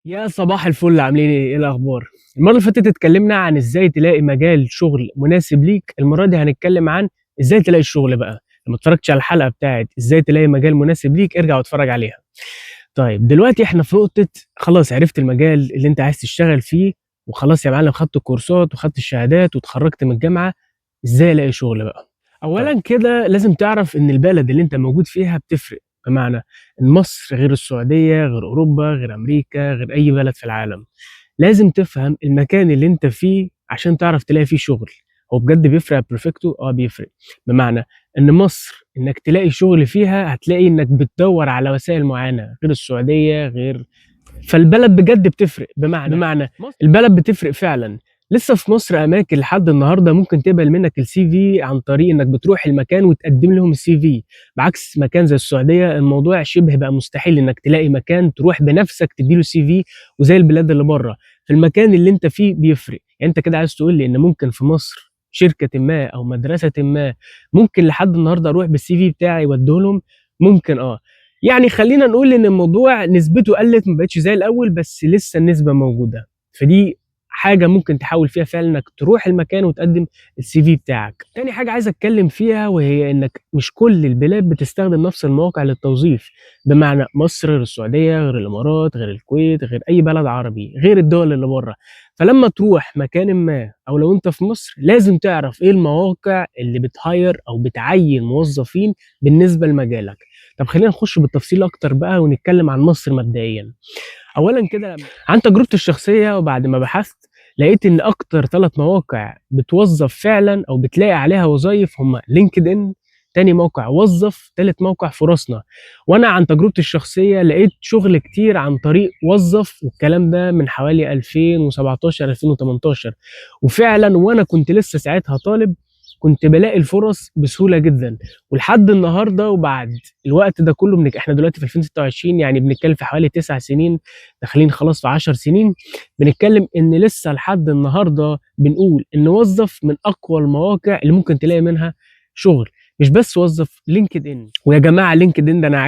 يا صباح الفل، عاملين ايه الاخبار؟ المره اللي فاتت اتكلمنا عن ازاي تلاقي مجال شغل مناسب ليك. المره دي هنتكلم عن ازاي تلاقي الشغل بقى. لما اتفرجتش على الحلقه بتاعت ازاي تلاقي مجال مناسب ليك ارجع واتفرج عليها. طيب دلوقتي احنا في نقطه، خلاص عرفت المجال اللي انت عايز تشتغل فيه، وخلاص يا معلم خدت الكورسات وخدت الشهادات واتخرجت من الجامعه. ازاي الاقي شغل بقى؟ اولا كده لازم تعرف ان البلد اللي انت موجود فيها بتفرق. بمعنى ان مصر غير السعوديه غير اوروبا غير امريكا غير اي بلد في العالم. لازم تفهم المكان اللي انت فيه عشان تعرف تلاقي فيه شغل. هو بجد بيفرق يا بيرفكتو؟ بيفرق. بمعنى ان مصر انك تلاقي شغل فيها هتلاقي انك بتدور على وسائل معينه غير السعوديه غير. فالبلد بجد بتفرق. بمعنى البلد بتفرق فعلا. لسه في مصر اماكن لحد النهارده ممكن تقبل منك السي في عن طريق انك بتروح المكان وتقدم لهم السي في. بعكس مكان زي السعوديه الموضوع شبه بقى مستحيل انك تلاقي مكان تروح بنفسك تديله سي في. وزي البلاد اللي بره، في المكان اللي انت فيه بيفرق. يعني انت كده عايز تقول لي ان ممكن في مصر شركه ما او مدرسه ما ممكن لحد النهارده اروح بالسي في بتاعي واديه لهم؟ ممكن يعني خلينا نقول ان الموضوع نسبته قلت، ما بقتش زي الاول، بس لسه النسبه موجوده. فدي حاجه ممكن تحاول فيها فعلا انك تروح المكان وتقدم السي في بتاعك. تاني حاجه عايز اتكلم فيها وهي انك مش كل البلاد بتستخدم نفس المواقع للتوظيف. بمعنى مصر غير السعوديه غير الامارات غير الكويت غير اي بلد عربي غير الدول اللي بره. فلما تروح مكان ما او لو انت في مصر لازم تعرف ايه المواقع اللي بتهاير او بتعين موظفين بالنسبه لمجالك. طب خلينا نخش بالتفصيل اكتر بقى ونتكلم عن مصر مبدئيا. اولا كده عن تجربتي الشخصيه وبعد ما بحثت لقيت ان اكتر 3 مواقع بتوظف فعلا او بتلاقي عليها وظايف هم لينكد ان، تاني موقع وظف، تالت موقع فرصنا. وانا عن تجربتي الشخصيه لقيت شغل كتير عن طريق وظف، والكلام ده من حوالي 2017 2018. وفعلا وانا كنت لسه ساعتها طالب كنت بلاقي الفرص بسهوله جدا. ولحد النهارده وبعد الوقت ده كله احنا دلوقتي في 2026، يعني بنتكلم في حوالي 9 سنين، داخلين خلاص في 10 سنين. بنتكلم ان لسه لحد النهارده بنقول ان وظف من اقوى المواقع اللي ممكن تلاقي منها شغل. مش بس وظف، لينكد ان. ويا جماعه لينكد ان ده انا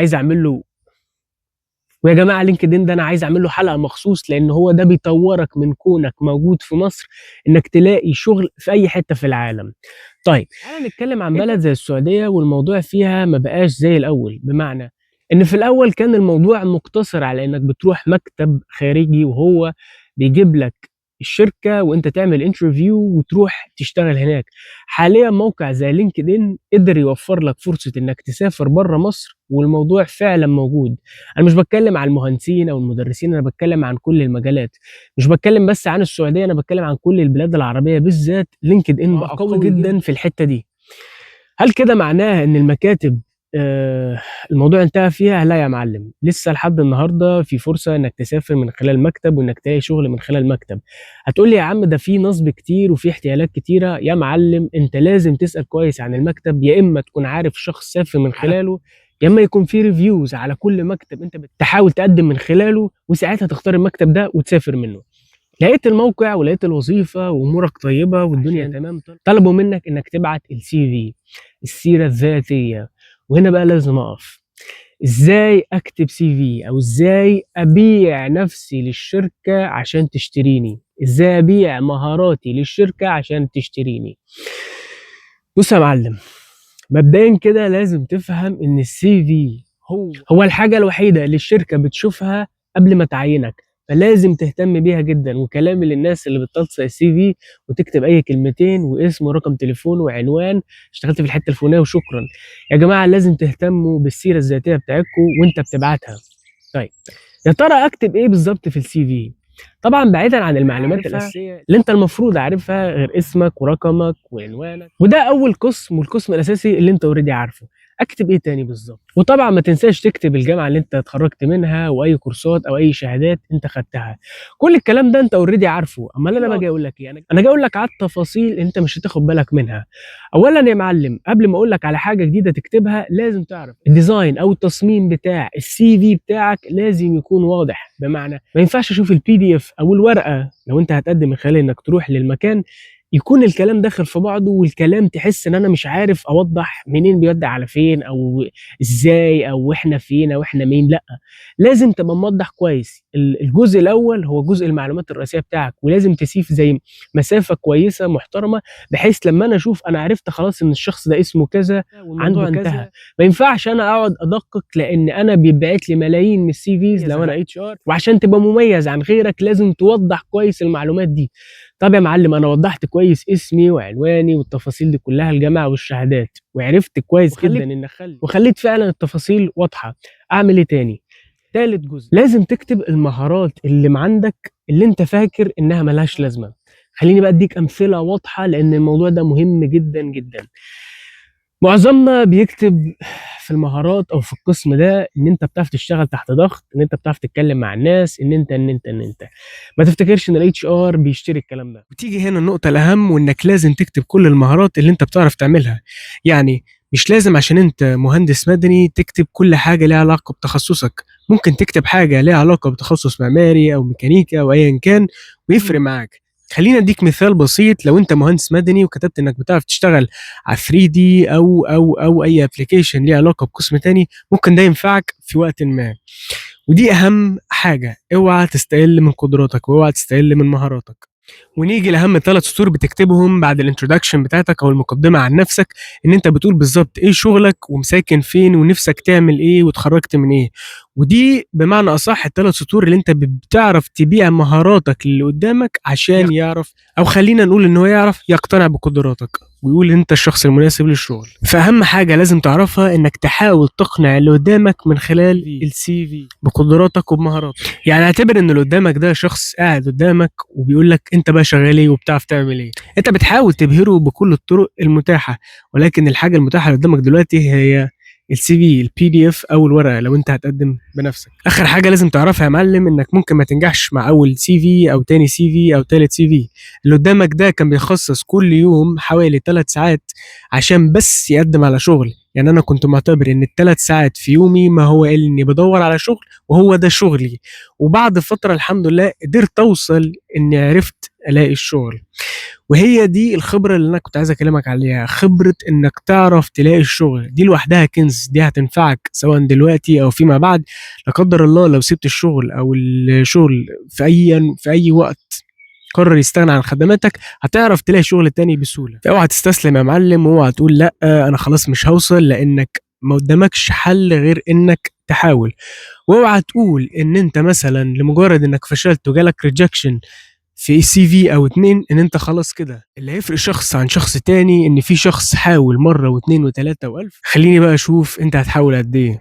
عايز اعمل له حلقه مخصوص، لان هو ده بيطورك من كونك موجود في مصر انك تلاقي شغل في اي حته في العالم. طيب تعالى نتكلم عن بلد زي السعوديه، والموضوع فيها ما بقاش زي الاول. بمعنى ان في الاول كان الموضوع مقتصر على انك بتروح مكتب خارجي وهو بيجيب لك الشركه وانت تعمل انترفيو وتروح تشتغل هناك. حاليا موقع زي لينكد ان قدر يوفر لك فرصه انك تسافر بره مصر، والموضوع فعلا موجود. انا مش بتكلم عن المهندسين او المدرسين، انا بتكلم عن كل المجالات. مش بتكلم بس عن السعوديه، انا بتكلم عن كل البلاد العربيه، بالذات لينكد ان بقى قوي جدا في الحته دي. هل كده معناه ان المكاتب الموضوع انتهى فيها؟ لا يا معلم، لسه لحد النهارده في فرصه انك تسافر من خلال مكتب وانك تلاقي شغل من خلال مكتب. هتقول لي يا عم ده في نصب كتير وفي احتيالات كتيره. يا معلم انت لازم تسال كويس عن المكتب، يا اما تكون عارف شخص سافر من خلاله، يا اما يكون في ريفيوز على كل مكتب انت بتحاول تقدم من خلاله، وساعتها تختار المكتب ده وتسافر منه. لقيت الموقع ولقيت الوظيفه وامورك طيبه والدنيا تمام، طلبوا منك انك تبعت السي في، السيره الذاتيه. وهنا بقى لازم اقف. ازاي اكتب سي في او ازاي ابيع نفسي للشركه عشان تشتريني؟ ازاي ابيع مهاراتي للشركه عشان تشتريني؟ بص يا معلم، مبدئيا كده لازم تفهم ان السي في هو الحاجه الوحيده اللي الشركه بتشوفها قبل ما تعينك. فلازم تهتم بيها جدا. وكلامي للناس اللي بتلصق السي في وتكتب اي كلمتين واسم ورقم تليفون وعنوان، اشتغلت في الحته الفلانيه وشكرا. يا جماعه لازم تهتموا بالسيره الذاتيه بتاعتكم وانت بتبعتها. طيب يا ترى اكتب ايه بالظبط في السي في؟ طبعا بعيدا عن المعلومات الاساسيه اللي انت المفروض عارفها غير اسمك ورقمك وعنوانك، وده اول قسم والقسم الاساسي اللي انت اوريدي عارفه. اكتب ايه تاني بالظبط؟ وطبعا ما تنساش تكتب الجامعه اللي انت اتخرجت منها واي كورسات او اي شهادات انت خدتها. كل الكلام ده انت اوريدي عارفه، امال انا باجي اقول لك ايه؟ انا جاي اقول لك على التفاصيل انت مش هتاخد بالك منها. اولا يا معلم، قبل ما اقول لك على حاجه جديده تكتبها لازم تعرف الديزاين او التصميم بتاع السي في بتاعك لازم يكون واضح. بمعنى ما ينفعش اشوف البي دي اف او الورقه لو انت هتقدم من خلال انك تروح للمكان يكون الكلام داخل في بعضه، والكلام تحس إن أنا مش عارف أوضّح منين بيودّي على فين، أو إزاي، أو إحنا فين، أو إحنا مين. لأ، لازم تبقى موضّح كويس. الجزء الأول هو جزء المعلومات الرئيسية بتاعك، ولازم تسيب زي مسافة كويسة محترمة، بحيث لمّا أنا أشوف أنا عرفت خلاص إن الشخص ده اسمه كذا، والموضوع انتهى. ما ينفعش أنا أقعد أدقق، لإن أنا بيتبعت لي ملايين من الCVs لو أنا HR، وعشان تبقى مميز عن غيرك لازم توضّح كويس المعلومات دي. طب يا معلم، أنا وضّحت كويس اسمي وعنواني والتفاصيل دي كلّها، الجامعة والشهادات، وعرفت كويس جدًا إن وخلّيت فعلًا التفاصيل واضحة. أعمل إيه تاني؟ تالت جزء، لازم تكتب المهارات اللي عندك اللي أنت فاكر إنها ما لهاش لازمة. خلّيني بقى أدّيك أمثلة واضحة، لإن الموضوع ده مهم جدًا، جدًا. معظمنا بيكتب في المهارات أو في القسم ده إن أنت بتعرف تشتغل تحت ضغط، إن أنت بتعرف تتكلم مع الناس، إن أنت. ما تفتكرش إن الHR بيشتري الكلام ده. وتيجي هنا النقطة الأهم، وإنك لازم تكتب كل المهارات اللي أنت بتعرف تعملها. يعني مش لازم عشان أنت مهندس مدني تكتب كل حاجة ليها علاقة بتخصصك، ممكن تكتب حاجة ليها علاقة بتخصص معماري أو ميكانيكا أو أيًا كان ويفرق معاك. خلّيني أدّيك مثال بسيط. لو أنت مهندس مدني وكتبت إنك بتعرف تشتغل على 3D أو أي application ليه علاقة بقسم تاني، ممكن ده ينفعك في وقتٍ ما. ودي أهم حاجة، اوعى تستقل من قدراتك، واوعى تستقل من مهاراتك. ونيجي لأهم 3 سطور بتكتبهم بعد الintroduction بتاعتك أو المقدمة عن نفسك، إن أنت بتقول بالضبط إيه شغلك ومساكن فين ونفسك تعمل إيه واتخرجت من إيه. ودي بمعنى أصح ال3 سطور اللي أنت بتعرف تبيع مهاراتك للي قدامك عشان يعرف، أو خلّينا نقول إن هو يعرف يقتنع بقدراتك، ويقول أنت الشخص المناسب للشغل. فأهم حاجة لازم تعرفها إنك تحاول تقنع اللي قدامك من خلال الCV بقدراتك وبمهاراتك. يعني اعتبر إن اللي قدامك ده شخص قاعد قدامك وبيقول لك أنت بقى شغال إيه وبتعرف تعمل إيه. أنت بتحاول تبهره بكل الطرق المتاحة، ولكن الحاجة المتاحة اللي قدامك دلوقتي هي الCV، الPDF أو الورقة لو أنت هتقدم بنفسك. آخر حاجة لازم تعرفها يا معلم، إنك ممكن ما تنجحش مع أول CV أو تاني CV أو تالت CV. اللي قدامك ده كان بيخصص كل يوم حوالي 3 ساعات عشان بس يقدم على شغل. يعني أنا كنت معتبر إن ال3 ساعات في يومي ما هو إلا إني بادوّر على شغل وهو ده شغلي. وبعد فترة الحمد لله قدرت أوصل إني عرفت ألاقي الشغل. وهي دي الخبرة اللي أنا كنت عايز أكلمك عليها، خبرة إنك تعرف تلاقي الشغل، دي لوحدها كنز، دي هتنفعك سواء دلوقتي أو فيما بعد. لا قدر الله لو سِبت الشغل أو الشغل في أي وقت قرر يستغنى عن خدماتك، هتعرف تلاقي شغل تاني بسهولة. فاوعى تستسلم يا معلم، واوعى تقول لأ أنا خلاص مش هاوصل، لإنك ما قدامكش حل غير إنك تحاول. واوعى تقول إن أنت مثلًا لمجرد إنك فشلت وجالك rejection في CV أو 2 إن أنت خلاص كده. اللي هيفرق شخص عن شخص تاني إن في شخص حاول مرة و2 و3 و1000. خلّيني بقى أشوف أنت هتحاول قد إيه.